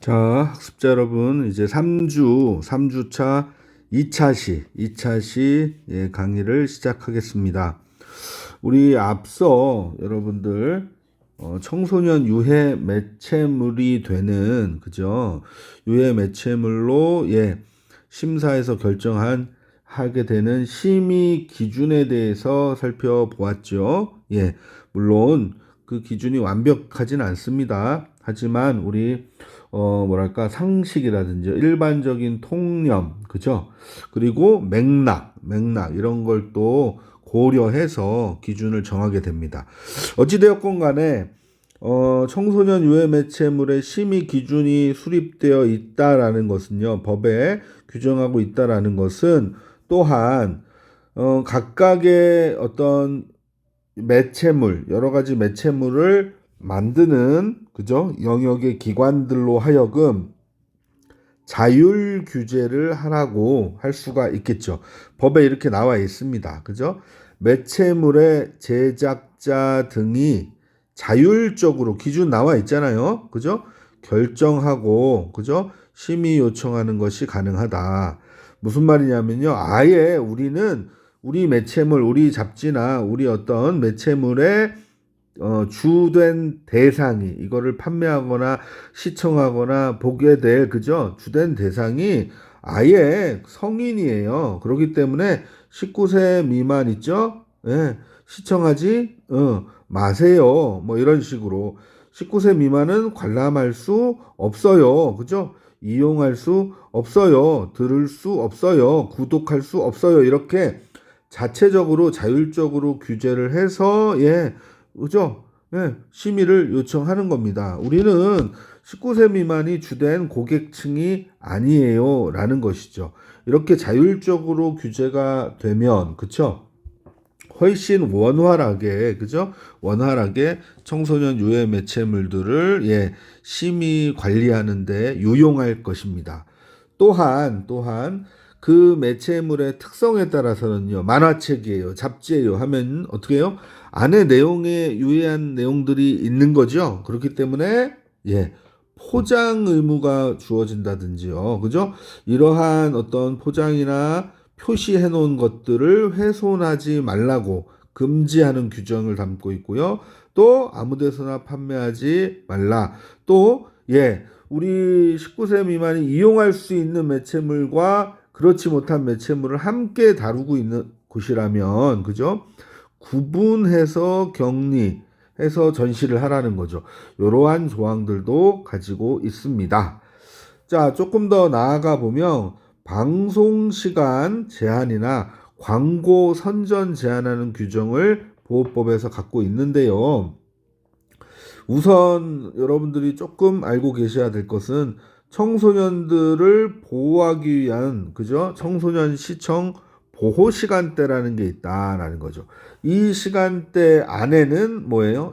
자, 학습자 여러분, 이제 3주차 2차 시 강의를 시작하겠습니다. 우리 앞서 여러분들, 청소년 유해 매체물이 되는, 그죠? 유해 매체물로, 심사에서 하게 되는 심의 기준에 대해서 살펴보았죠. 물론 그 기준이 완벽하진 않습니다. 하지만 우리 상식이라든지 일반적인 통념, 그죠? 그리고 맥락 이런 걸 또 고려해서 기준을 정하게 됩니다. 어찌되었건 간에 청소년 유해 매체물의 심의 기준이 수립되어 있다라는 것은요, 법에 규정하고 있다라는 것은 또한 각각의 어떤 매체물, 여러 가지 매체물을 만드는, 그죠? 영역의 기관들로 하여금 자율 규제를 하라고 할 수가 있겠죠. 법에 이렇게 나와 있습니다. 그죠? 매체물의 제작자 등이 자율적으로 기준 나와 있잖아요. 그죠? 결정하고, 그죠? 심의 요청하는 것이 가능하다. 무슨 말이냐면요. 아예 우리 매체물, 우리 잡지나 우리 어떤 매체물의 주된 대상이, 이거를 판매하거나 시청하거나 보게 될, 그죠? 주된 대상이 아예 성인이에요. 그렇기 때문에 19세 미만 있죠? 시청하지 마세요. 뭐 이런 식으로 19세 미만은 관람할 수 없어요. 그죠? 이용할 수 없어요. 들을 수 없어요. 구독할 수 없어요. 이렇게 자체적으로 자율적으로 규제를 해서 그죠? 심의를 요청하는 겁니다. 우리는 19세 미만이 주된 고객층이 아니에요 라는 것이죠. 이렇게 자율적으로 규제가 되면, 그쵸? 훨씬 원활하게, 그죠? 원활하게 청소년 유해 매체물들을 심의 관리하는데 유용할 것입니다. 또한 그 매체물의 특성에 따라서는요, 만화책이에요, 잡지예요 하면 어떻게 해요? 안에 내용에 유해한 내용들이 있는 거죠. 그렇기 때문에 포장 의무가 주어진다든지요, 그죠? 이러한 어떤 포장이나 표시해 놓은 것들을 훼손하지 말라고 금지하는 규정을 담고 있고요. 또 아무 데서나 판매하지 말라. 또 우리 19세 미만이 이용할 수 있는 매체물과 그렇지 못한 매체물을 함께 다루고 있는 곳이라면, 그죠? 구분해서 격리해서 전시를 하라는 거죠. 이러한 조항들도 가지고 있습니다. 자, 조금 더 나아가 보면 방송 시간 제한이나 광고 선전 제한하는 규정을 보호법에서 갖고 있는데요. 우선 여러분들이 조금 알고 계셔야 될 것은 청소년들을 보호하기 위한, 그죠? 청소년 시청 보호 시간대라는 게 있다라는 거죠. 이 시간대 안에는 뭐예요?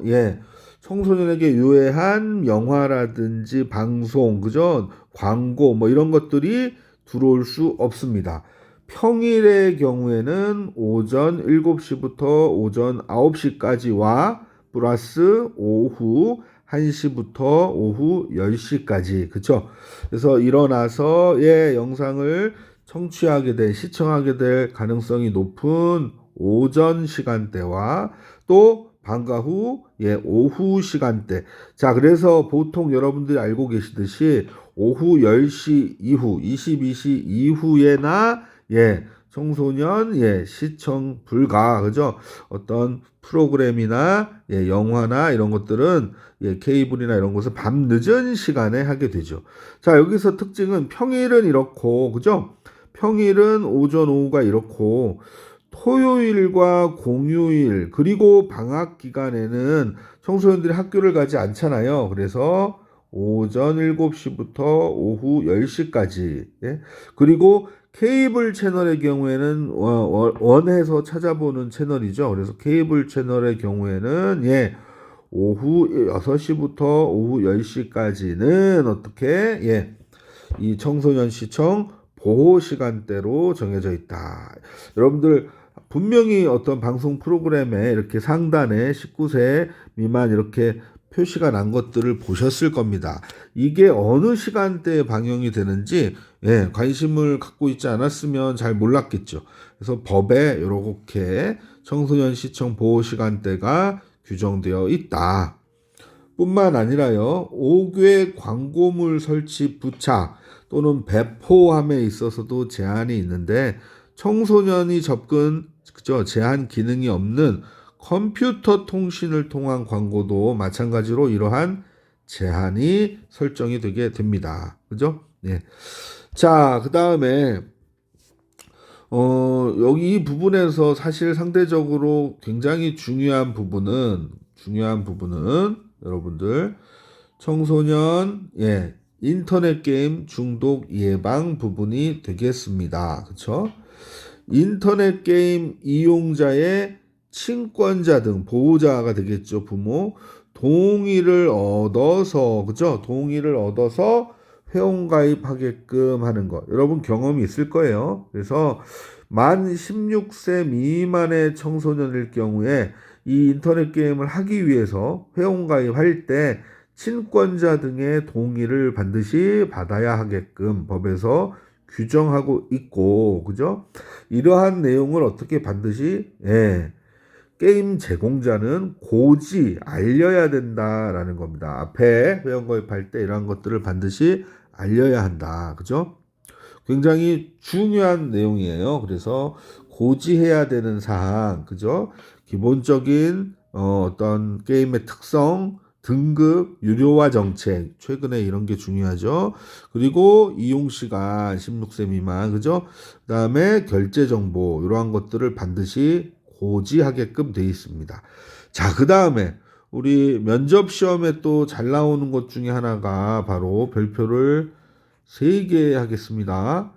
청소년에게 유해한 영화라든지 방송, 그죠? 광고, 뭐 이런 것들이 들어올 수 없습니다. 평일의 경우에는 오전 7시부터 오전 9시까지와 플러스 오후 1시부터 오후 10시까지, 그쵸? 그래서 일어나서 영상을 시청하게 될 가능성이 높은 오전 시간대와 또 방과 후 오후 시간대. 자, 그래서 보통 여러분들이 알고 계시듯이 오후 10시 이후, 22시 이후에나 청소년 시청 불가, 그죠? 어떤 프로그램이나 영화나 이런 것들은 케이블이나 이런 것을 밤 늦은 시간에 하게 되죠. 자, 여기서 특징은 평일은 이렇고, 그죠? 평일은 오전 오후가 이렇고, 토요일과 공휴일 그리고 방학 기간에는 청소년들이 학교를 가지 않잖아요. 그래서 오전 7시부터 오후 10시까지. 그리고 케이블 채널의 경우에는 원해서 찾아보는 채널이죠. 그래서 케이블 채널의 경우에는 오후 6시부터 오후 10시까지는 어떻게 이 청소년 시청 보호 시간대로 정해져 있다. 여러분들 분명히 어떤 방송 프로그램에 이렇게 상단에 19세 미만 이렇게 표시가 난 것들을 보셨을 겁니다. 이게 어느 시간대에 방영이 되는지 관심을 갖고 있지 않았으면 잘 몰랐겠죠. 그래서 법에 이렇게 청소년 시청 보호 시간대가 규정되어 있다. 뿐만 아니라요, 5개 광고물 설치 부착 또는 배포함에 있어서도 제한이 있는데 청소년이 접근 제한 기능이 없는 컴퓨터 통신을 통한 광고도 마찬가지로 이러한 제한이 설정이 되게 됩니다. 그죠? 네. 자, 그 다음에 여기 이 부분에서 사실 상대적으로 굉장히 중요한 부분은 여러분들 청소년 인터넷 게임 중독 예방 부분이 되겠습니다. 그렇죠? 인터넷 게임 이용자의 친권자 등 보호자가 되겠죠. 부모 동의를 얻어서 그죠? 동의를 얻어서 회원가입하게끔 하는 것. 여러분 경험이 있을 거예요. 그래서 만 16세 미만의 청소년일 경우에 이 인터넷 게임을 하기 위해서 회원가입할 때 친권자 등의 동의를 반드시 받아야 하게끔 법에서 규정하고 있고, 그죠? 이러한 내용을 어떻게 반드시 게임 제공자는 고지 알려야 된다라는 겁니다. 앞에 회원가입할 때 이러한 것들을 반드시 알려야 한다. 그죠? 굉장히 중요한 내용이에요. 그래서 고지해야 되는 사항, 그죠? 기본적인 어떤 게임의 특성, 등급, 유료화 정책, 최근에 이런 게 중요하죠. 그리고 이용시간 16세 미만, 그죠? 그 다음에 결제 정보, 이러한 것들을 반드시 고지하게끔 되어 있습니다. 자, 그 다음에 우리 면접 시험에 또 잘 나오는 것 중에 하나가 바로 별표를 3개 하겠습니다.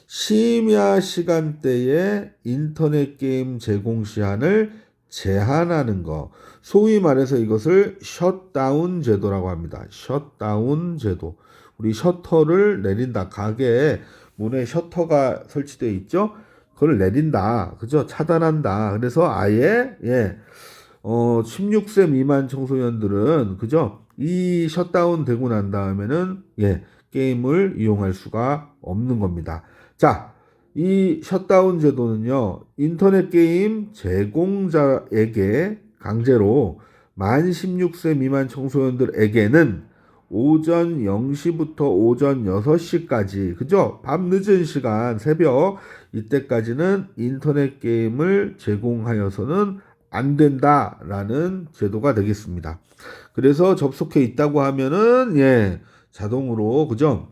심야 시간대에 인터넷 게임 제공 시간을 제한하는 거. 소위 말해서 이것을 셧다운 제도라고 합니다. 셧다운 제도. 우리 셔터를 내린다. 가게에 문에 셔터가 설치되어 있죠? 그걸 내린다. 그죠? 차단한다. 그래서 아예 16세 미만 청소년들은 그죠? 이 셧다운 되고 난 다음에는 게임을 이용할 수가 없는 겁니다. 자, 이 셧다운 제도는요, 인터넷 게임 제공자에게 강제로 만 16세 미만 청소년들에게는 오전 0시부터 오전 6시까지, 그죠? 밤 늦은 시간, 새벽, 이때까지는 인터넷 게임을 제공하여서는 안 된다라는 제도가 되겠습니다. 그래서 접속해 있다고 하면은, 자동으로, 그죠?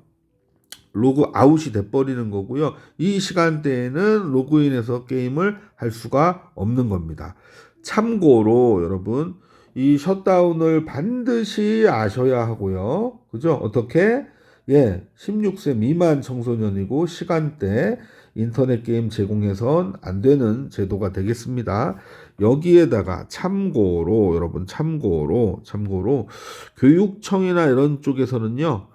로그 아웃이 돼버리는 거고요. 이 시간대에는 로그인해서 게임을 할 수가 없는 겁니다. 참고로 여러분 이 셧다운을 반드시 아셔야 하고요. 그죠? 어떻게? 16세 미만 청소년이고 시간대 인터넷 게임 제공해선 안 되는 제도가 되겠습니다. 여기에다가 참고로 여러분 참고로 교육청이나 이런 쪽에서는요.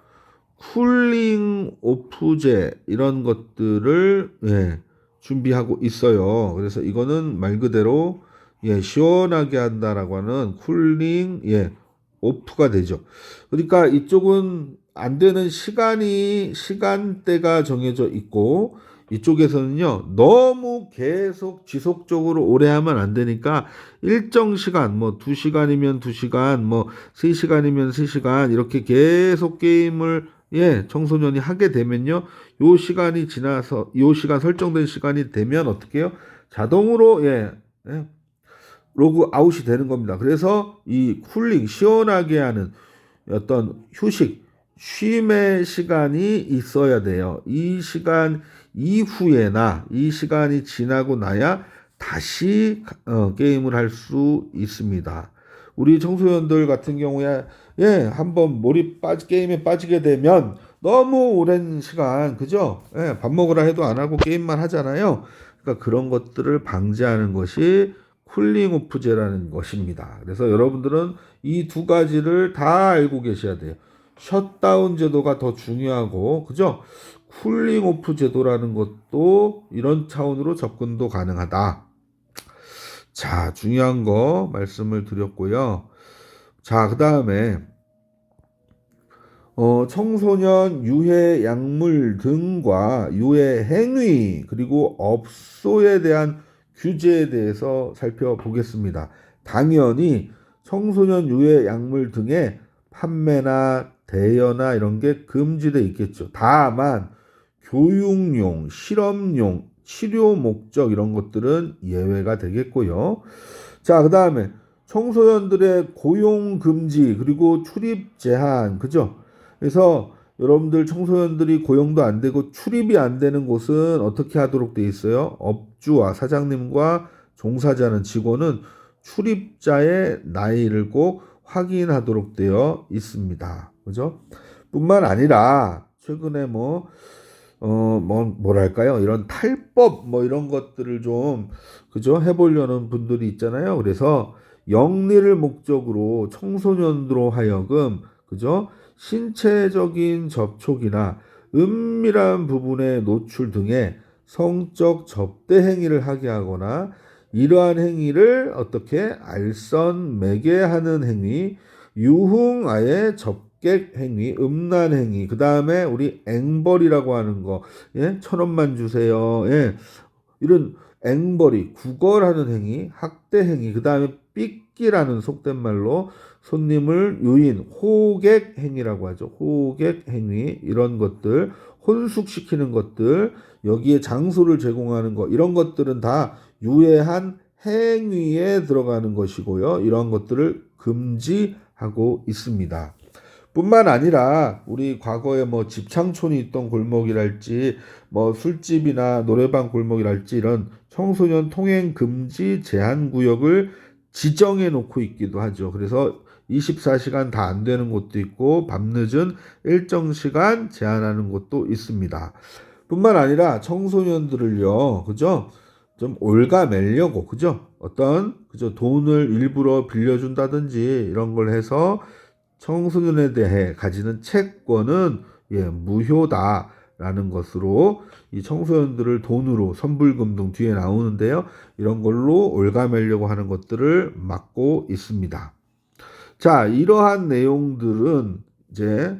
쿨링 오프제 이런 것들을 준비하고 있어요. 그래서 이거는 말 그대로 시원하게 한다라고 하는 쿨링 오프가 되죠. 그러니까 이쪽은 안 되는 시간대가 정해져 있고 이쪽에서는요 너무 계속 지속적으로 오래 하면 안 되니까 일정 시간 뭐 2시간이면 2시간 뭐 3시간이면 3시간 이렇게 계속 게임을 청소년이 하게 되면요 요 시간이 지나서 요 시간 설정된 시간이 되면 어떻게 해요? 자동으로 로그 아웃이 되는 겁니다. 그래서 이 쿨링 시원하게 하는 어떤 휴식 쉼의 시간이 있어야 돼요. 이 시간 이후에나 이 시간이 지나고 나야 다시 게임을 할 수 있습니다. 우리 청소년들 같은 경우에 한번 게임에 빠지게 되면 너무 오랜 시간 그죠? 밥 먹으라 해도 안 하고 게임만 하잖아요. 그러니까 그런 것들을 방지하는 것이 쿨링 오프제라는 것입니다. 그래서 여러분들은 이 두 가지를 다 알고 계셔야 돼요. 셧다운 제도가 더 중요하고 그죠? 쿨링 오프 제도라는 것도 이런 차원으로 접근도 가능하다. 자, 중요한 거 말씀을 드렸고요. 자, 그 다음에 청소년 유해 약물 등과 유해 행위 그리고 업소에 대한 규제에 대해서 살펴보겠습니다. 당연히 청소년 유해 약물 등의 판매나 대여나 이런 게 금지돼 있겠죠. 다만 교육용, 실험용, 치료 목적 이런 것들은 예외가 되겠고요. 자, 그다음에 청소년들의 고용 금지 그리고 출입 제한, 그죠? 그래서 여러분들 청소년들이 고용도 안 되고 출입이 안 되는 곳은 어떻게 하도록 돼 있어요? 업주와 사장님과 종사자는 직원은 출입자의 나이를 꼭 확인하도록 되어 있습니다. 그죠? 뿐만 아니라 최근에 뭐랄까요? 이런 탈법 이런 것들을 좀 그죠? 해보려는 분들이 있잖아요. 그래서 영리를 목적으로 청소년으로 하여금 그죠? 신체적인 접촉이나 은밀한 부분의 노출 등의 성적 접대 행위를 하게 하거나 이러한 행위를 어떻게 알선 매개하는 행위, 유흥아의 접객 행위, 음란 행위, 그 다음에 우리 앵벌이라고 하는 거, 예, 1,000원만 주세요, 예, 이런 앵벌이, 구걸하는 행위, 학대 행위, 그 다음에 삐끼라는 속된 말로 손님을 유인, 호객 행위라고 하죠. 호객 행위, 이런 것들, 혼숙시키는 것들, 여기에 장소를 제공하는 것, 이런 것들은 다 유해한 행위에 들어가는 것이고요. 이런 것들을 금지하고 있습니다. 뿐만 아니라 우리 과거에 집창촌이 있던 골목이랄지 술집이나 노래방 골목이랄지 이런 청소년 통행 금지 제한 구역을 지정해 놓고 있기도 하죠. 그래서 24시간 다 안 되는 곳도 있고 밤늦은 일정 시간 제한하는 곳도 있습니다. 뿐만 아니라 청소년들을요, 그죠? 좀 올가매려고, 그죠? 그죠? 돈을 일부러 빌려준다든지 이런 걸 해서 청소년에 대해 가지는 채권은 무효다라는 것으로 이 청소년들을 돈으로 선불금 등 뒤에 나오는데요. 이런 걸로 올가매려고 하는 것들을 막고 있습니다. 자, 이러한 내용들은 이제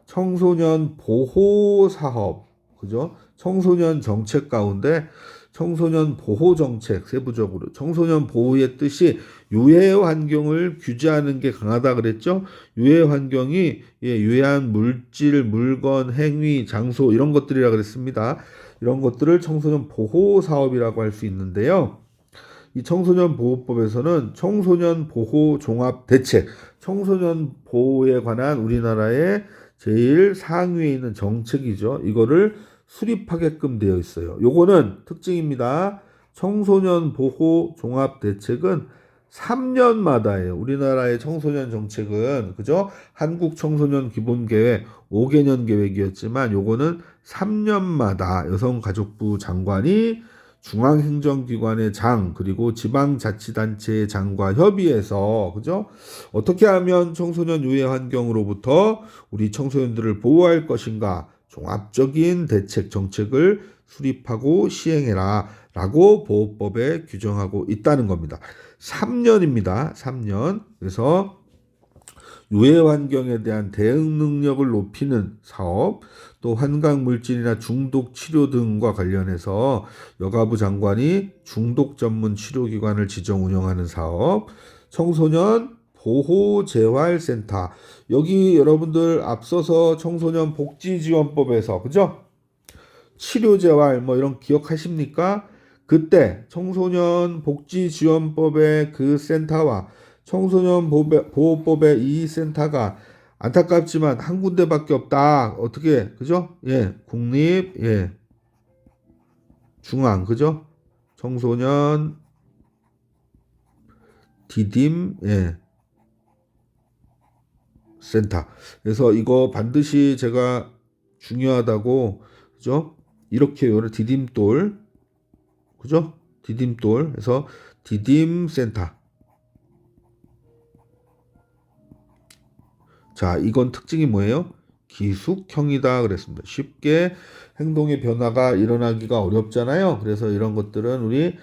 청소년 보호 사업, 그죠? 청소년 정책 가운데 청소년 보호 정책 세부적으로 청소년 보호의 뜻이 유해 환경을 규제하는 게 강하다 그랬죠? 유해 환경이 유해한 물질, 물건, 행위, 장소 이런 것들이라 그랬습니다. 이런 것들을 청소년 보호 사업이라고 할 수 있는데요. 이 청소년 보호법에서는 청소년 보호 종합 대책, 청소년 보호에 관한 우리나라의 제일 상위에 있는 정책이죠. 이거를 수립하게끔 되어 있어요. 요거는 특징입니다. 청소년 보호 종합 대책은 3년마다예요. 우리나라의 청소년 정책은 그죠? 한국 청소년 기본 계획 5개년 계획이었지만 요거는 3년마다 여성가족부 장관이 중앙행정기관의 장 그리고 지방자치단체의 장과 협의해서 그죠? 어떻게 하면 청소년 유해 환경으로부터 우리 청소년들을 보호할 것인가 종합적인 대책 정책을 수립하고 시행해라 라고 보호법에 규정하고 있다는 겁니다. 3년입니다. 3년. 그래서 유해 환경에 대한 대응 능력을 높이는 사업, 또 환각 물질이나 중독 치료 등과 관련해서 여가부 장관이 중독 전문 치료기관을 지정 운영하는 사업, 청소년 보호재활센터. 여기 여러분들 앞서서 청소년 복지지원법에서 그죠? 치료재활 이런 기억하십니까? 그때 청소년 복지지원법의 그 센터와 청소년 보호법의 이 센터가 안타깝지만 한 군데밖에 없다. 어떻게 그죠? 예, 국립 중앙 그죠? 청소년 디딤 센터. 그래서 이거 반드시 제가 중요하다고 그죠? 이렇게 요를 디딤돌 그죠? 디딤돌. 그래서 디딤센터. 자, 이건 특징이 뭐예요? 기숙형이다 그랬습니다. 쉽게 행동의 변화가 일어나기가 어렵잖아요. 그래서 이런 것들은 우리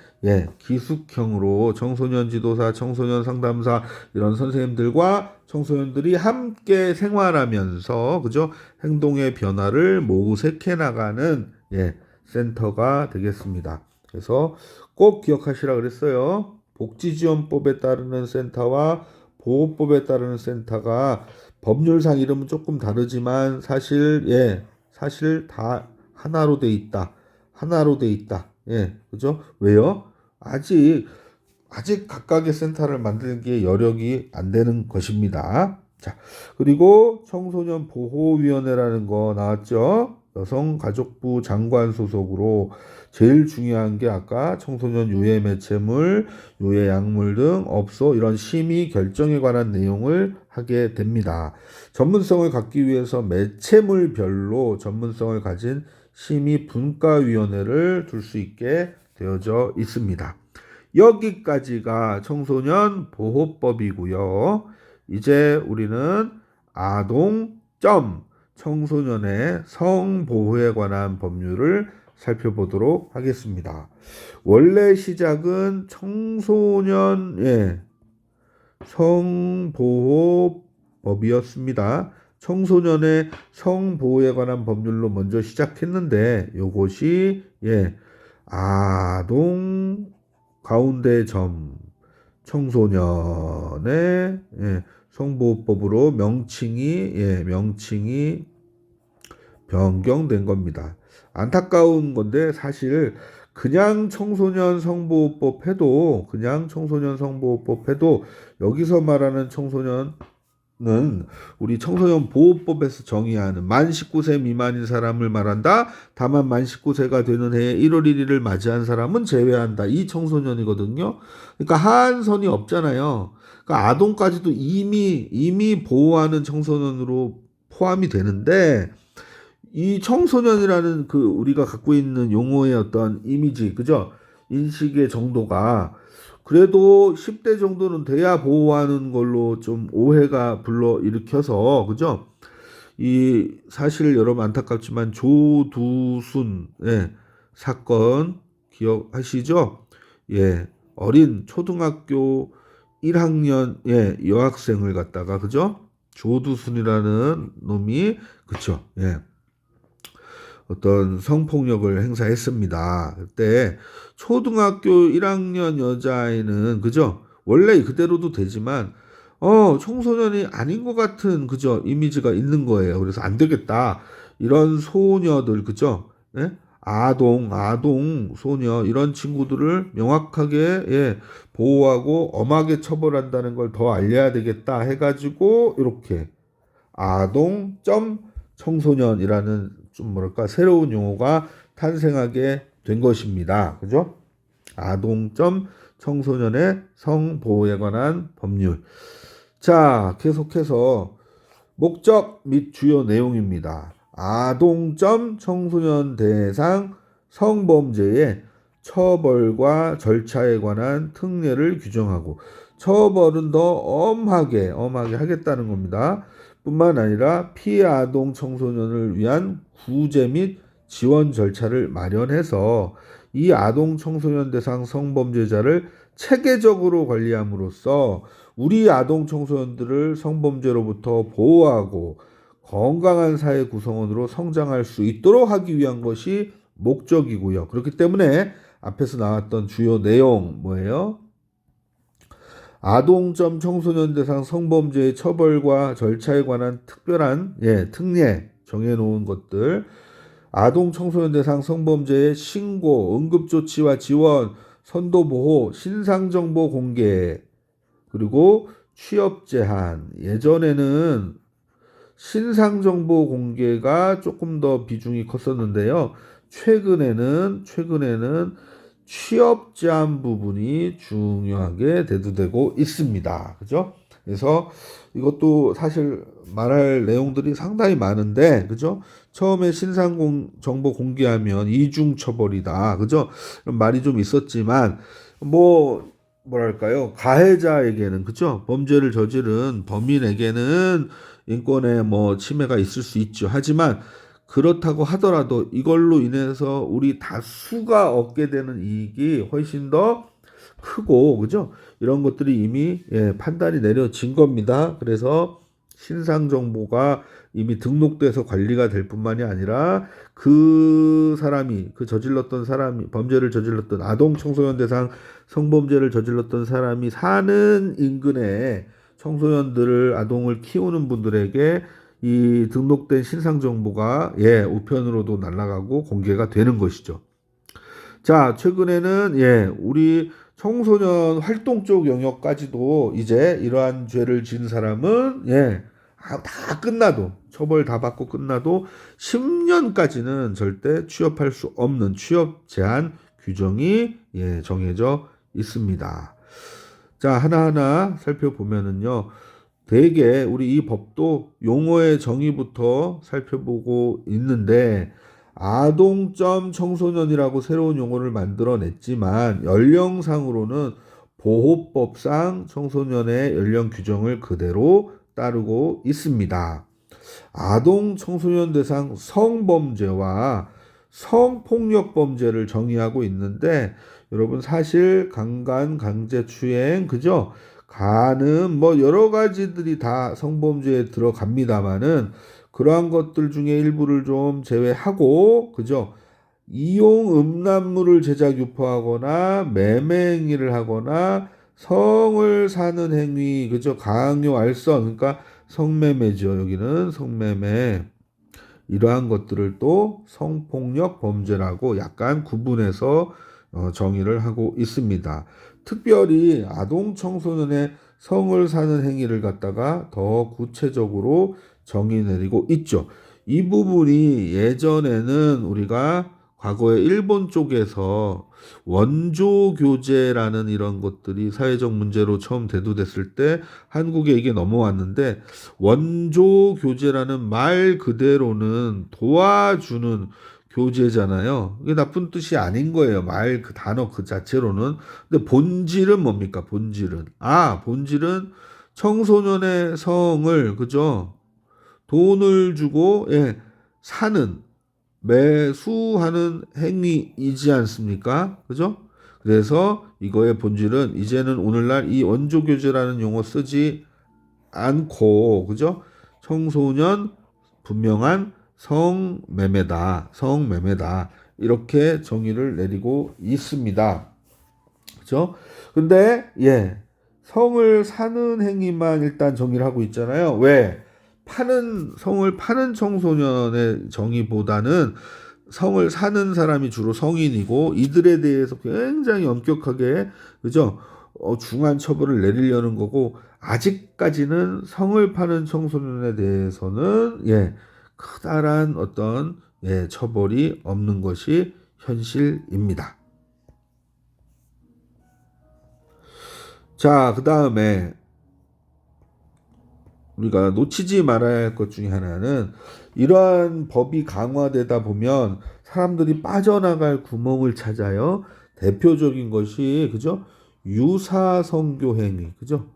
기숙형으로 청소년 지도사, 청소년 상담사 이런 선생님들과 청소년들이 함께 생활하면서 그죠? 행동의 변화를 모색해 나가는 센터가 되겠습니다. 그래서 꼭 기억하시라 그랬어요. 복지지원법에 따르는 센터와 보호법에 따르는 센터가 법률상 이름은 조금 다르지만 사실 다 하나로 돼 있다. 하나로 돼 있다. 그죠? 왜요? 아직 각각의 센터를 만드는 게 여력이 안 되는 것입니다. 자, 그리고 청소년 보호위원회라는 거 나왔죠? 여성가족부 장관 소속으로 제일 중요한 게 아까 청소년 유해 매체물, 유해 약물 등 업소 이런 심의 결정에 관한 내용을 하게 됩니다. 전문성을 갖기 위해서 매체물별로 전문성을 가진 심의 분과위원회를 둘 수 있게 되어져 있습니다. 여기까지가 청소년 보호법이고요. 이제 우리는 아동점 청소년의 성보호에 관한 법률을 살펴보도록 하겠습니다. 원래 시작은 청소년 성보호법이었습니다. 청소년의 성보호에 관한 법률로 먼저 시작했는데 요것이 아동 가운데 점 청소년의 성보호법으로 명칭이 변경된 겁니다. 안타까운 건데 사실 그냥 청소년 성보호법 해도 여기서 말하는 청소년은 우리 청소년 보호법에서 정의하는 만 19세 미만인 사람을 말한다. 다만 만 19세가 되는 해에 1월 1일을 맞이한 사람은 제외한다. 이 청소년이거든요. 그러니까 한선이 없잖아요. 그러니까 아동까지도 이미 보호하는 청소년으로 포함이 되는데 이 청소년이라는 그 우리가 갖고 있는 용어의 어떤 이미지, 그죠? 인식의 정도가 그래도 10대 정도는 돼야 보호하는 걸로 좀 오해가 불러일으켜서, 그죠? 이 사실 여러분 안타깝지만 조두순 사건 기억하시죠? 어린 초등학교 1학년 여학생을 갖다가 그죠? 조두순이라는 놈이 그쵸? 어떤 성폭력을 행사했습니다. 그때 초등학교 1학년 여자아이는 그죠? 원래 그대로도 되지만 청소년이 아닌 것 같은 그죠? 이미지가 있는 거예요. 그래서 안 되겠다. 이런 소녀들 그죠? 아동 소녀 이런 친구들을 명확하게 보호하고 엄하게 처벌한다는 걸 더 알려야 되겠다 해가지고 이렇게 아동점 청소년이라는 좀 뭐랄까 새로운 용어가 탄생하게 된 것입니다. 그죠? 아동점 청소년의 성보호에 관한 법률. 자, 계속해서 목적 및 주요 내용입니다. 아동점 청소년 대상 성범죄의 처벌과 절차에 관한 특례를 규정하고 처벌은 더 엄하게 하겠다는 겁니다. 뿐만 아니라 피해 아동 청소년을 위한 구제 및 지원 절차를 마련해서 이 아동 청소년 대상 성범죄자를 체계적으로 관리함으로써 우리 아동 청소년들을 성범죄로부터 보호하고 건강한 사회 구성원으로 성장할 수 있도록 하기 위한 것이 목적이고요. 그렇기 때문에 앞에서 나왔던 주요 내용 뭐예요? 아동점 청소년 대상 성범죄의 처벌과 절차에 관한 특별한 특례 정해놓은 것들, 아동 청소년 대상 성범죄의 신고, 응급조치와 지원, 선도보호, 신상정보 공개, 그리고 취업 제한. 예전에는 신상정보 공개가 조금 더 비중이 컸었는데요. 최근에는 취업 제한 부분이 중요하게 대두되고 있습니다. 그죠? 그래서 이것도 사실 말할 내용들이 상당히 많은데, 그죠? 처음에 신상 정보 공개하면 이중 처벌이다. 그죠? 말이 좀 있었지만, 뭐랄까요? 가해자에게는, 그죠? 범죄를 저지른 범인에게는 인권의 뭐 침해가 있을 수 있죠. 하지만 그렇다고 하더라도 이걸로 인해서 우리 다수가 얻게 되는 이익이 훨씬 더 크고, 그죠? 이런 것들이 이미 판단이 내려진 겁니다. 그래서 신상 정보가 이미 등록돼서 관리가 될 뿐만이 아니라 그 사람이 저질렀던 사람이 범죄를 저질렀던 아동 청소년 대상 성범죄를 저질렀던 사람이 사는 인근에 청소년들을 아동을 키우는 분들에게 이 등록된 신상 정보가 우편으로도 날아가고 공개가 되는 것이죠. 자, 최근에는 우리 청소년 활동 쪽 영역까지도 이제 이러한 죄를 지은 사람은 다 끝나도 처벌 다 받고 끝나도 10년까지는 절대 취업할 수 없는 취업 제한 규정이 정해져 있습니다. 자, 하나하나 살펴보면은요. 대개 우리 이 법도 용어의 정의부터 살펴보고 있는데 아동점 청소년이라고 새로운 용어를 만들어냈지만 연령상으로는 보호법상 청소년의 연령 규정을 그대로 따르고 있습니다. 아동 청소년 대상 성범죄와 성폭력 범죄를 정의하고 있는데 여러분 사실 강간, 강제추행, 그죠? 간음 뭐 여러 가지들이 다 성범죄에 들어갑니다마는 그러한 것들 중에 일부를 좀 제외하고, 그죠? 이용 음란물을 제작 유포하거나 매매 행위를 하거나 성을 사는 행위, 그죠? 강요, 알선, 그러니까 성매매죠. 여기는 성매매. 이러한 것들을 또 성폭력 범죄라고 약간 구분해서 정의를 하고 있습니다. 특별히 아동 청소년의 성을 사는 행위를 갖다가 더 구체적으로 정의 내리고 있죠. 이 부분이 예전에는 우리가 과거에 일본 쪽에서 원조 교제라는 이런 것들이 사회적 문제로 처음 대두됐을 때 한국에 이게 넘어왔는데 원조 교제라는 말 그대로는 도와주는 교제잖아요. 이게 나쁜 뜻이 아닌 거예요. 말 그 단어 그 자체로는. 근데 본질은 뭡니까? 본질은 청소년의 성을, 그죠? 돈을 주고 사는 매수하는 행위이지 않습니까? 그죠? 그래서 이거의 본질은 이제는 오늘날 이 원조교제라는 용어 쓰지 않고, 그죠? 청소년 분명한 성매매다. 이렇게 정의를 내리고 있습니다. 그죠? 근데, 성을 사는 행위만 일단 정의를 하고 있잖아요. 왜? 성을 파는 청소년의 정의보다는 성을 사는 사람이 주로 성인이고 이들에 대해서 굉장히 엄격하게, 그죠? 중한 처벌을 내리려는 거고 아직까지는 성을 파는 청소년에 대해서는 크다란 어떤 처벌이 없는 것이 현실입니다. 자, 그 다음에 우리가 놓치지 말아야 할 것 중에 하나는 이러한 법이 강화되다 보면 사람들이 빠져나갈 구멍을 찾아요. 대표적인 것이, 그죠? 유사 성교 행위, 그죠?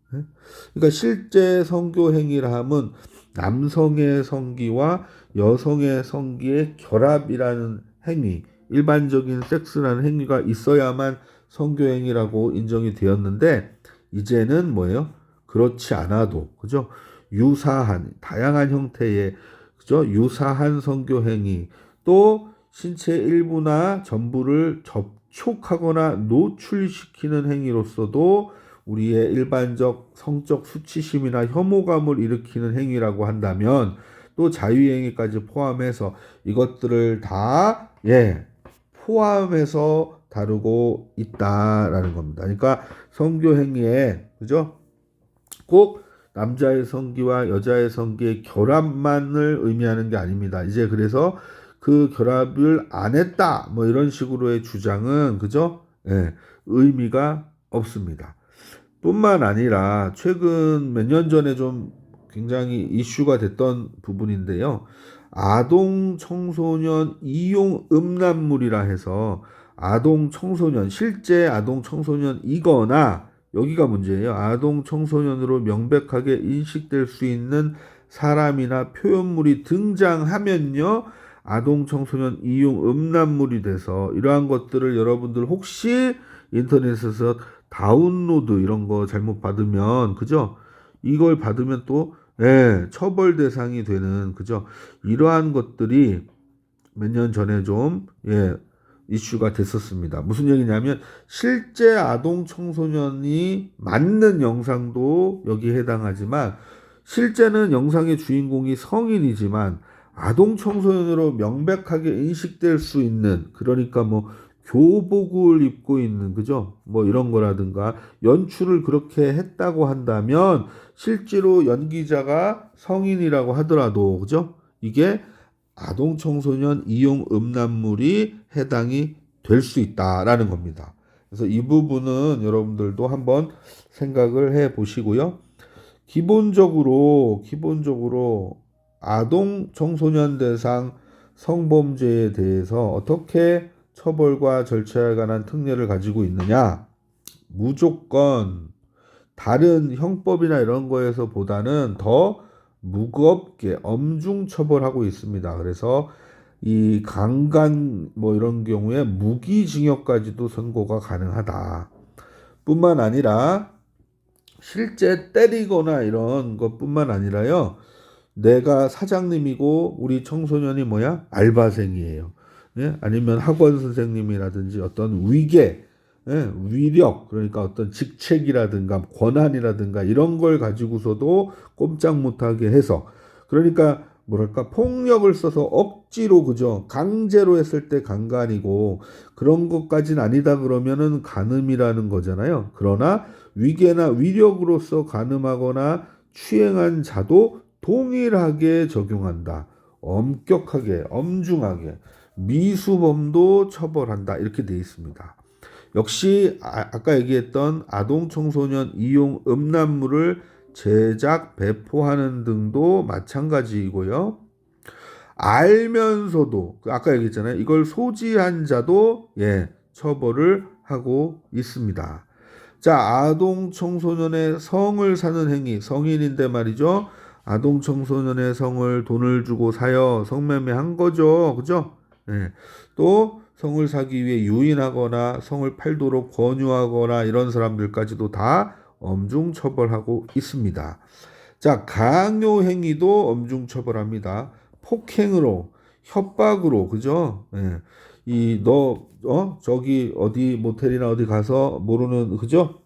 그러니까 실제 성교 행위라 하면 남성의 성기와 여성의 성기의 결합이라는 행위, 일반적인 섹스라는 행위가 있어야만 성교 행위라고 인정이 되었는데 이제는 뭐예요? 그렇지 않아도, 그죠? 유사한 다양한 형태의, 그죠? 유사한 성교 행위, 또 신체 일부나 전부를 접촉하거나 노출시키는 행위로서도 우리의 일반적 성적 수치심이나 혐오감을 일으키는 행위라고 한다면 또 자유행위까지 포함해서 이것들을 다 포함해서 다루고 있다라는 겁니다. 그러니까 성교 행위에, 그죠? 꼭 남자의 성기와 여자의 성기의 결합만을 의미하는 게 아닙니다. 이제 그래서 그 결합을 안 했다 뭐 이런 식으로의 주장은, 그죠? 의미가 없습니다. 뿐만 아니라 최근 몇 년 전에 좀 굉장히 이슈가 됐던 부분인데요. 아동 청소년 이용 음란물이라 해서 아동 청소년, 실제 아동 청소년이거나 여기가 문제예요. 아동 청소년으로 명백하게 인식될 수 있는 사람이나 표현물이 등장하면요, 아동 청소년 이용 음란물이 돼서 이러한 것들을 여러분들 혹시 인터넷에서 다운로드 이런 거 잘못 받으면, 그죠? 이걸 받으면 또, 예, 처벌 대상이 되는, 그죠? 이러한 것들이 몇 년 전에 좀, 예, 이슈가 됐었습니다. 무슨 얘기냐면 실제 아동 청소년이 맞는 영상도 여기에 해당하지만, 실제는 영상의 주인공이 성인이지만 아동 청소년으로 명백하게 인식될 수 있는, 그러니까 뭐 교복을 입고 있는, 그죠? 뭐 이런 거라든가 연출을 그렇게 했다고 한다면 실제로 연기자가 성인이라고 하더라도, 그죠? 이게 아동 청소년 이용 음란물이 해당이 될 수 있다라는 겁니다. 그래서 이 부분은 여러분들도 한번 생각을 해 보시고요. 기본적으로 아동 청소년 대상 성범죄에 대해서 어떻게 처벌과 절차에 관한 특례를 가지고 있느냐? 무조건 다른 형법이나 이런 거에서 보다는 더 무겁게 엄중 처벌하고 있습니다. 그래서 이 강간 뭐 이런 경우에 무기징역까지도 선고가 가능하다. 뿐만 아니라 실제 때리거나 이런 것뿐만 아니라요, 내가 사장님이고 우리 청소년이 뭐야? 알바생이에요. 예? 아니면 학원 선생님이라든지 어떤 위계, 예? 위력, 그러니까 어떤 직책이라든가 권한이라든가 이런 걸 가지고서도 꼼짝 못하게 해서, 그러니까 뭐랄까 폭력을 써서 억지로, 그죠? 강제로 했을 때 강간이고, 그런 것까지는 아니다 그러면은 간음이라는 거잖아요. 그러나 위계나 위력으로서 간음하거나 추행한 자도 동일하게 적용한다. 엄격하게, 엄중하게 미수범도 처벌한다. 이렇게 돼 있습니다. 역시 아까 얘기했던 아동 청소년 이용 음란물을 제작, 배포하는 등도 마찬가지이고요. 알면서도 아까 얘기했잖아요. 이걸 소지한 자도, 예, 처벌을 하고 있습니다. 자, 아동 청소년의 성을 사는 행위, 성인인데 말이죠. 아동 청소년의 성을 돈을 주고 사여 성매매한 거죠. 그죠? 예. 또 성을 사기 위해 유인하거나 성을 팔도록 권유하거나 이런 사람들까지도 다 엄중 처벌하고 있습니다. 자, 강요 행위도 엄중 처벌합니다. 폭행으로, 협박으로, 그죠? 예. 저기 어디 모텔이나 어디 가서 모르는, 그죠?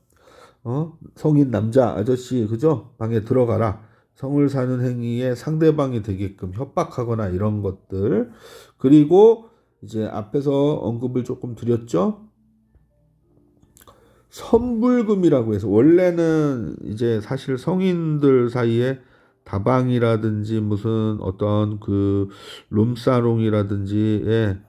성인 남자 아저씨, 그죠? 방에 들어가라. 성을 사는 행위에 상대방이 되게끔 협박하거나 이런 것들. 그리고 이제 앞에서 언급을 조금 드렸죠? 선불금이라고 해서, 원래는 이제 사실 성인들 사이에 다방이라든지 무슨 어떤 그 룸사롱이라든지, 예,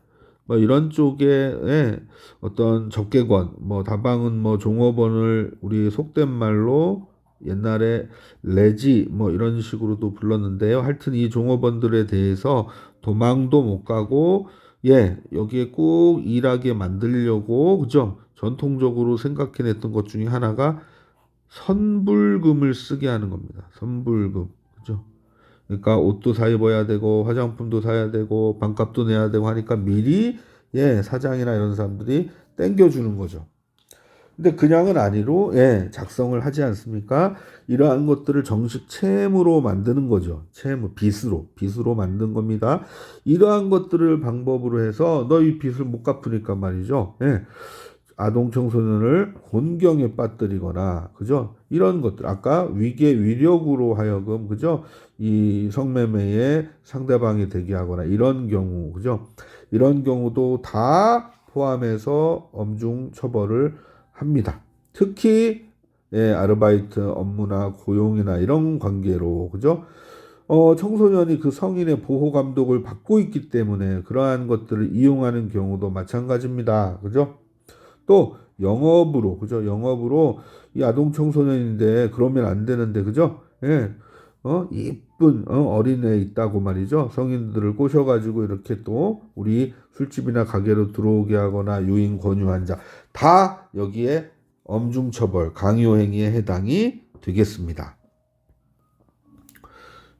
뭐 이런 쪽에, 예, 어떤 접객원, 뭐 다방은 뭐 종업원을 우리 속된 말로 옛날에 레지 뭐 이런 식으로도 불렀는데요. 하여튼 이 종업원들에 대해서 도망도 못 가고, 예, 여기에 꼭 일하게 만들려고, 그죠? 전통적으로 생각해냈던 것 중에 하나가 선불금을 쓰게 하는 겁니다. 선불금, 그죠? 그러니까 옷도 사 입어야 되고 화장품도 사야 되고 반값도 내야 되고 하니까 미리, 예, 사장이나 이런 사람들이 땡겨주는 거죠. 근데 그냥은 아니로, 예, 작성을 하지 않습니까? 이러한 것들을 정식 채무로 만드는 거죠. 채무, 빚으로 만든 겁니다. 이러한 것들을 방법으로 해서 너 이 빚을 못 갚으니까 말이죠. 예, 아동 청소년을 곤경에 빠뜨리거나, 그죠? 이런 것들, 아까 위계 위력으로 하여금, 그죠? 이 성매매에 상대방이 되게 하거나 이런 경우, 그죠? 이런 경우도 다 포함해서 엄중 처벌을 합니다. 특히, 예, 아르바이트 업무나 고용이나 이런 관계로, 그죠? 청소년이 그 성인의 보호 감독을 받고 있기 때문에 그러한 것들을 이용하는 경우도 마찬가지입니다. 그죠? 또 영업으로, 그죠? 영업으로 이 아동 청소년인데 그러면 안 되는데, 그죠? 예. 이쁜 어린애 있다고 말이죠. 성인들을 꼬셔가지고 이렇게 또 우리 술집이나 가게로 들어오게 하거나 유인 권유한 자 다 여기에 엄중처벌, 강요행위에 해당이 되겠습니다.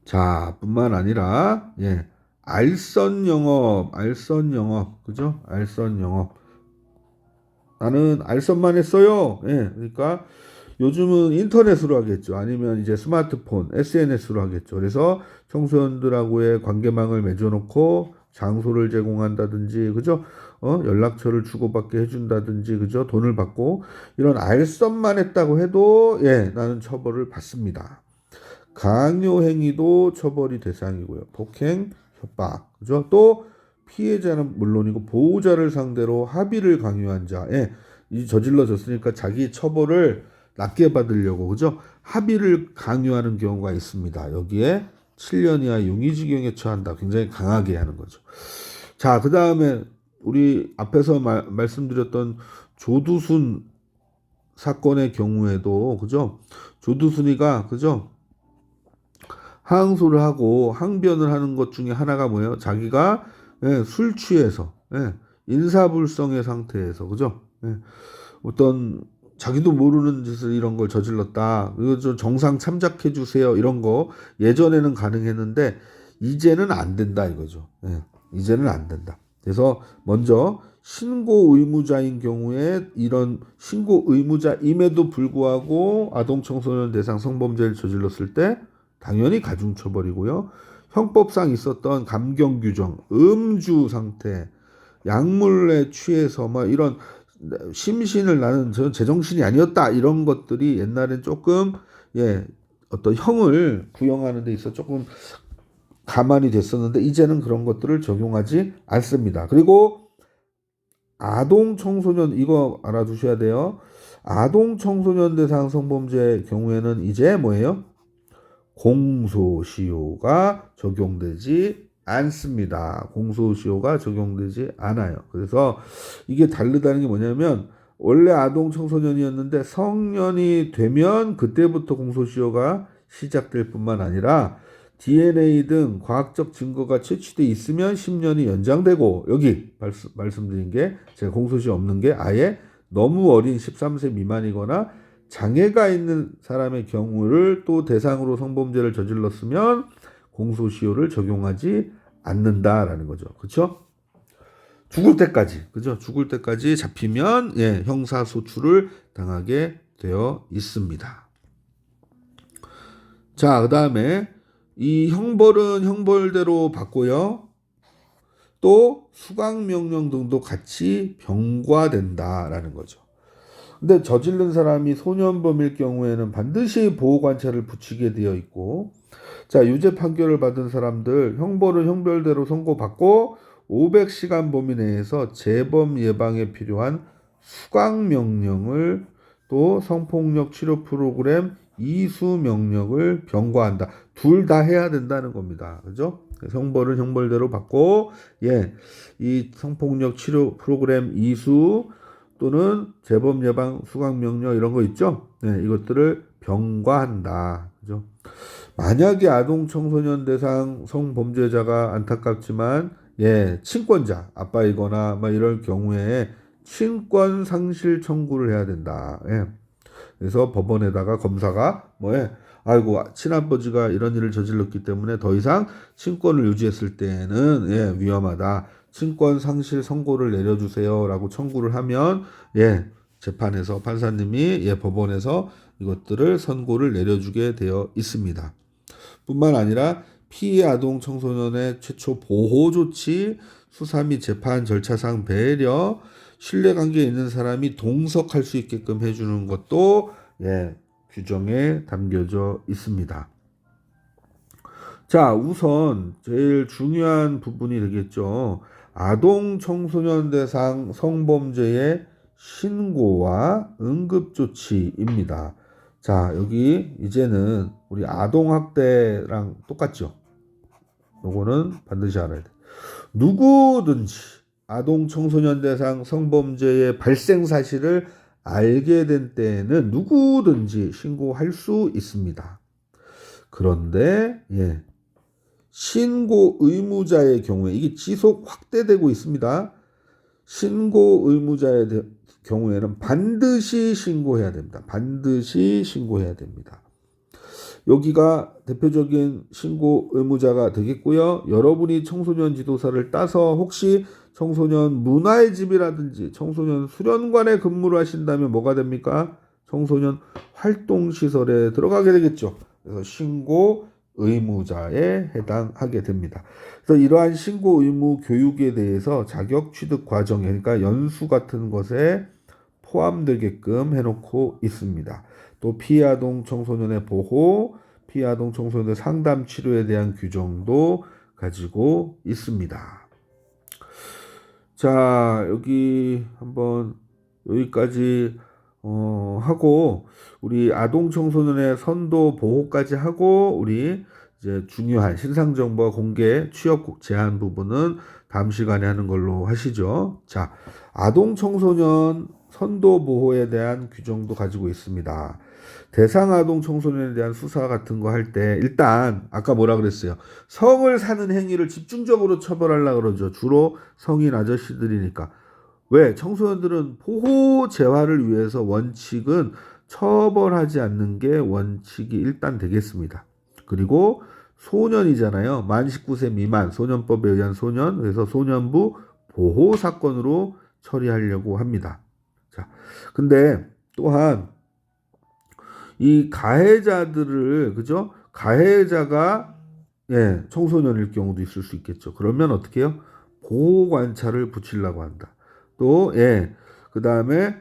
자, 뿐만 아니라, 예, 알선 영업, 그죠? 알선 영업. 나는 알선만 했어요. 예, 그러니까 요즘은 인터넷으로 하겠죠. 아니면 이제 스마트폰, SNS로 하겠죠. 그래서 청소년들하고의 관계망을 맺어놓고 장소를 제공한다든지, 그죠? 연락처를 주고받게 해준다든지, 그죠? 돈을 받고 이런 알선만 했다고 해도 예, 나는 처벌을 받습니다. 강요 행위도 처벌이 대상이고요. 폭행, 협박, 그죠? 또 피해자는 물론이고 보호자를 상대로 합의를 강요한 자, 예, 이 저질러졌으니까 자기 처벌을 낮게 받으려고 그죠? 합의를 강요하는 경우가 있습니다. 여기에 7년 이하 용의징역에 처한다. 굉장히 강하게 하는 거죠. 자, 그 다음에 우리 앞에서 말씀드렸던 조두순 사건의 경우에도 그죠? 조두순이가 그죠? 항소를 하고 항변을 하는 것 중에 하나가 뭐예요? 자기가 예, 술 취해서 예, 인사불성의 상태에서 그죠? 예, 어떤 자기도 모르는 짓을 이런 걸 저질렀다. 이거 좀 정상 참작해 주세요. 이런 거 예전에는 가능했는데 이제는 안 된다 이거죠. 예, 이제는 안 된다. 그래서 먼저 신고 의무자인 경우에 이런 신고 의무자임에도 불구하고 아동 청소년 대상 성범죄를 저질렀을 때 당연히 가중처벌이고요. 형법상 있었던 감경 규정, 음주 상태, 약물에 취해서 막 이런 심신을 나는 저 제정신이 아니었다 이런 것들이 옛날엔 조금 예 어떤 형을 부여하는 데 있어 조금 가만히 됐었는데 이제는 그런 것들을 적용하지 않습니다. 그리고 아동 청소년 이거 알아두셔야 돼요. 아동 청소년 대상 성범죄 경우에는 이제 뭐예요? 공소시효가 적용되지 않습니다. 공소시효가 적용되지 않아요. 그래서 이게 다르다는 게 뭐냐면 원래 아동 청소년이었는데 성년이 되면 그때부터 공소시효가 시작될 뿐만 아니라 DNA 등 과학적 증거가 채취돼 있으면 10년이 연장되고 여기 말씀드린 게 제가 공소시효 없는 게 아예 너무 어린 13세 미만이거나 장애가 있는 사람의 경우를 또 대상으로 성범죄를 저질렀으면 공소시효를 적용하지 않는다라는 거죠. 그렇죠? 죽을 때까지, 그죠? 죽을 때까지 잡히면 예, 형사소출을 당하게 되어 있습니다. 자, 그다음에 이 형벌은 형벌대로 받고요. 또 수강명령 등도 같이 병과된다라는 거죠. 근데 저지른 사람이 소년범일 경우에는 반드시 보호관찰을 붙이게 되어 있고, 자, 유죄 판결을 받은 사람들 형벌은 형별대로 선고받고 500시간 범위 내에서 재범 예방에 필요한 수강 명령을 또 성폭력 치료 프로그램 이수 명령을 병과한다. 둘 다 해야 된다는 겁니다. 그죠? 형벌은 형벌대로 받고 예, 이 성폭력 치료 프로그램 이수 또는 재범 예방 수강 명령 이런 거 있죠? 네, 이것들을 병과한다. 그죠? 만약에 아동 청소년 대상 성범죄자가 안타깝지만 예, 친권자 아빠이거나 막 이럴 경우에 친권 상실 청구를 해야 된다. 예. 그래서 법원에다가 검사가 뭐해? 아이고 친아버지가 이런 일을 저질렀기 때문에 더 이상 친권을 유지했을 때에는 예, 위험하다. 친권 상실 선고를 내려주세요라고 청구를 하면 예, 재판에서 판사님이 예, 법원에서 이것들을 선고를 내려주게 되어 있습니다. 뿐만 아니라 피해 아동 청소년의 최초 보호 조치, 수사 및 재판 절차상 배려, 신뢰관계에 있는 사람이 동석할 수 있게끔 해주는 것도 예, 규정에 담겨져 있습니다. 자, 우선 제일 중요한 부분이 되겠죠. 아동 청소년 대상 성범죄의 신고와 응급조치입니다. 자, 여기 이제는 우리 아동학대랑 똑같죠. 요거는 반드시 알아야 돼. 누구든지 아동 청소년 대상 성범죄의 발생 사실을 알게 된 때에는 누구든지 신고할 수 있습니다. 그런데 예, 신고 의무자의 경우에 이게 지속 확대되고 있습니다. 신고 의무자의 경우에는 반드시 신고해야 됩니다. 반드시 신고해야 됩니다. 여기가 대표적인 신고 의무자가 되겠고요. 여러분이 청소년 지도사를 따서 혹시 청소년 문화의 집이라든지 청소년 수련관에 근무를 하신다면 뭐가 됩니까? 청소년 활동시설에 들어가게 되겠죠. 그래서 신고 의무자에 해당하게 됩니다. 그래서 이러한 신고 의무 교육에 대해서 자격 취득 과정에 그러니까 연수 같은 것에 포함되게끔 해놓고 있습니다. 또 피해아동 청소년의 보호, 피해아동 청소년의 상담 치료에 대한 규정도 가지고 있습니다. 자, 여기 한번 여기까지 하고 우리 아동 청소년의 선도 보호까지 하고 우리 이제 중요한 신상 정보와 공개 취업 제한 부분은 다음 시간에 하는 걸로 하시죠. 자, 아동 청소년 선도 보호에 대한 규정도 가지고 있습니다. 대상 아동 청소년에 대한 수사 같은 거 할 때 일단 아까 뭐라 그랬어요? 성을 사는 행위를 집중적으로 처벌하려고 그러죠. 주로 성인 아저씨들이니까. 왜? 청소년들은 보호 재활을 위해서 원칙은 처벌하지 않는 게 원칙이 일단 되겠습니다. 그리고 소년이잖아요. 만 19세 미만 소년법에 의한 소년, 그래서 소년부 보호 사건으로 처리하려고 합니다. 자, 근데 또한 이 가해자들을 그죠? 가해자가 청소년일 경우도 있을 수 있겠죠. 그러면 어떻게 해요? 보호 관찰을 붙이려고 한다. 또 그다음에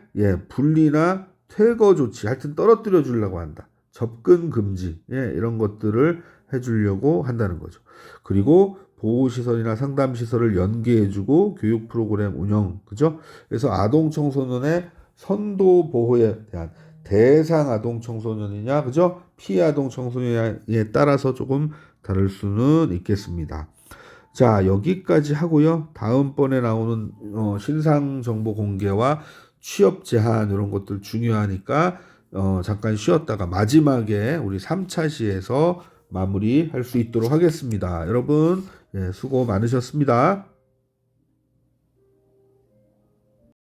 분리나 퇴거 조치 하여튼 떨어뜨려 주려고 한다. 접근 금지 이런 것들을 해주려고 한다는 거죠. 그리고 보호시설이나 상담시설을 연계해주고 교육 프로그램 운영 그죠? 그래서 아동 청소년의 선도 보호에 대한 대상 아동 청소년이냐 그죠? 피해 아동 청소년에 따라서 조금 다를 수는 있겠습니다. 자, 여기까지 하고요. 다음번에 나오는 신상 정보 공개와 취업 제한 이런 것들 중요하니까 잠깐 쉬었다가 마지막에 우리 3차 시에서 마무리할 수 있도록 하겠습니다. 여러분 수고 많으셨습니다.